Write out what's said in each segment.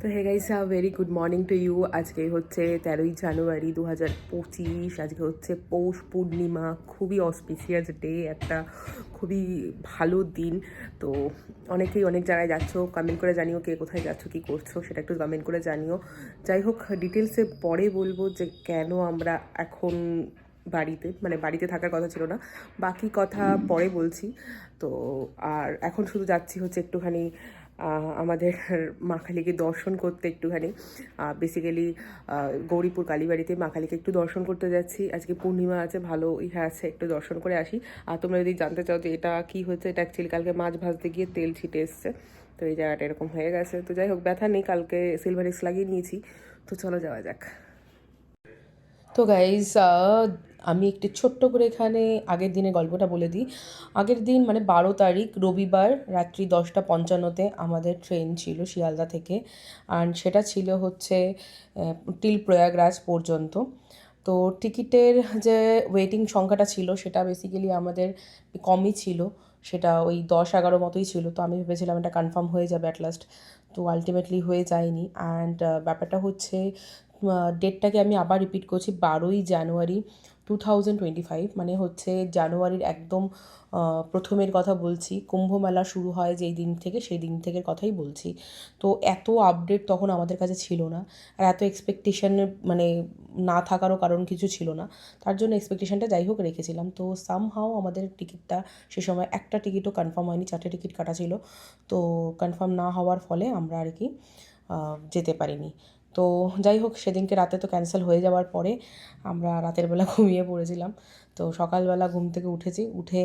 তো hey guys, very good morning to you. আজকে হচ্ছে 13ই জানুয়ারি 2025। আজকে হচ্ছে পৌষ পূর্ণিমা, খুবই অসপিসিয়াস ডে, একটা খুবই ভালো দিন। তো অনেকেই অনেক জায়গায় যাচ্ছ, কমেন্ট করে জানিও কে কোথায় যাচ্ছ, কী করছো, সেটা একটু কমেন্ট করে জানিও। যাই হোক, ডিটেলসে পরে বলবো যে কেন আমরা এখন বাড়িতে থাকার কথা ছিল না, বাকি কথা পরে বলছি। তো আর এখন শুধু যাচ্ছি হচ্ছে একটুখানি আমাদের মা কালীকে দর্শন করতে, একটুখানি বেসিক্যালি গৌরীপুর কালীবাড়িতে মা কালীকে একটু দর্শন করতে যাচ্ছি। আজকে পূর্ণিমা আছে, ভালো ইহা আছে, একটু দর্শন করে আসি। আর তোমরা যদি জানতে চাও যে এটা কী হয়েছে, এটা অ্যাকচুয়ালি কালকে মাছ ভাজতে গিয়ে তেল ছিটে এসছে, তো এই জায়গাটা এরকম হয়ে গেছে। তো যাই হোক, ব্যথা নেই, কালকে সিলভার এক্স লাগিয়ে নিয়েছি। তো চলো যাওয়া যাক। তো গাইজ, আমি একটু ছোট্ট করে এখানে আগের দিনের গল্পটা বলে দিই। আগের দিন মানে 12 তারিখ রবিবার রাত্রি 10:55-তে আমাদের ট্রেন ছিল শিয়ালদা থেকে, অ্যান্ড সেটা ছিল হচ্ছে টিল প্রয়াগরাজ পর্যন্ত। তো টিকিটের যে ওয়েটিং সংখ্যাটা ছিল সেটা বেসিক্যালি আমাদের কমই ছিল, সেটা ওই 10-11 মতোই ছিল। তো আমি ভেবেছিলাম এটা কনফার্ম হয়ে যাবে অ্যাট লাস্ট, তো আলটিমেটলি হয়ে যায়নি। অ্যান্ড ব্যাপারটা হচ্ছে, ডেটটাকে আমি আবার রিপিট করছি, 12ই জানুয়ারি 2025, মানে হচ্ছে জানুয়ারির একদম প্রথমের কথা বলছি। কুম্ভমেলা শুরু হয় যেই দিন থেকে, সেই দিন থেকের কথাই বলছি। তো এত আপডেট তখন আমাদের কাছে ছিল না, আর এত এক্সপেকটেশনের মানে না থাকারও কারণ কিছু ছিল না, তার জন্য এক্সপেকটেশনটা যাই হোক রেখেছিলাম। তো সামহাও আমাদের টিকিটটা সে সময় একটা টিকিটও কনফার্ম হয়নি, 4টে টিকিট কাটা ছিল। তো কনফার্ম না হওয়ার ফলে আমরা আর কি যেতে পারিনি। তো যাই হোক, সেদিনকে রাতে তো ক্যান্সেল হয়ে যাওয়ার পরে আমরা রাতের বেলা ঘুমিয়ে পড়েছিলাম। তো সকালবেলা ঘুম থেকে উঠে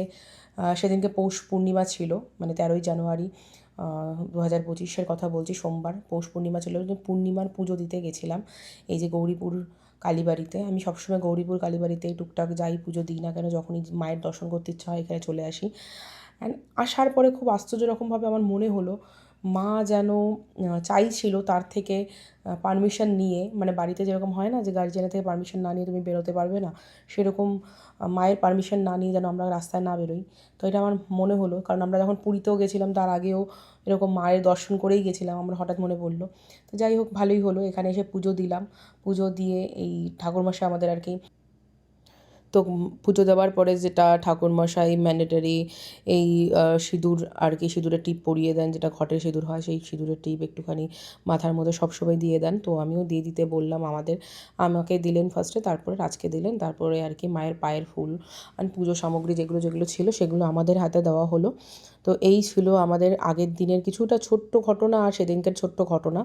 সেদিনকে পৌষ পূর্ণিমা ছিল, মানে 13ই জানুয়ারি 2025-এর কথা বলছি, সোমবার পৌষ পূর্ণিমা ছিল। পূর্ণিমার পুজো দিতে গেছিলাম এই যে গৌরীপুর কালীবাড়িতে। আমি সবসময় গৌরীপুর কালীবাড়িতেই টুকটাক যাই, পুজো দিই না কেন, যখনই মায়ের দর্শন করতে ইচ্ছা হয় এখানে চলে আসি। অ্যান্ড আসার পরে খুব আশ্চর্য রকমভাবে আমার মনে হলো মা যেন চাইছিল তার থেকে পারমিশন নিয়ে, মানে বাড়িতে যেরকম হয় না যে গার্জিয়ানের থেকে পারমিশন না নিয়ে তুমি বেরোতে পারবে না, সেরকম মায়ের পারমিশন না নিয়ে যেন আমরা রাস্তায় না বেরোই। তো এটা আমার মনে হলো, কারণ আমরা যখন পুরীতেও গেছিলাম তার আগেও এরকম মায়ের দর্শন করেই গেছিলাম, আমার হঠাৎ মনে পড়লো। তো যাই হোক, ভালোই হলো, এখানে এসে পুজো দিলাম। পুজো দিয়ে এই ঠাকুরমশাই আমাদের আর কি, তো পুজো দেওয়ার পরে যেটা ঠাকুরমশাই ম্যান্ডেটারি এই সিঁদুর আর কি, সিঁদুরের টিপ পরিয়ে দেন, যেটা ঘটের সিঁদুর হয় সেই সিঁদুরের টিপ একটুখানি মাথার মধ্যে সবসময় দিয়ে দেন। তো আমিও দিয়ে দিতে বললাম, আমাকে দিলেন ফার্স্টে, তারপরে রাজকে দিলেন, তারপরে আর কি মায়ের পায়ের ফুল আর পুজো সামগ্রী যেগুলো যেগুলো ছিল সেগুলো আমাদের হাতে দেওয়া হলো। তো এই ছিল আমাদের আগের দিনের কিছুটা ছোট্ট ঘটনা আর সেদিনকার ছোট্ট ঘটনা।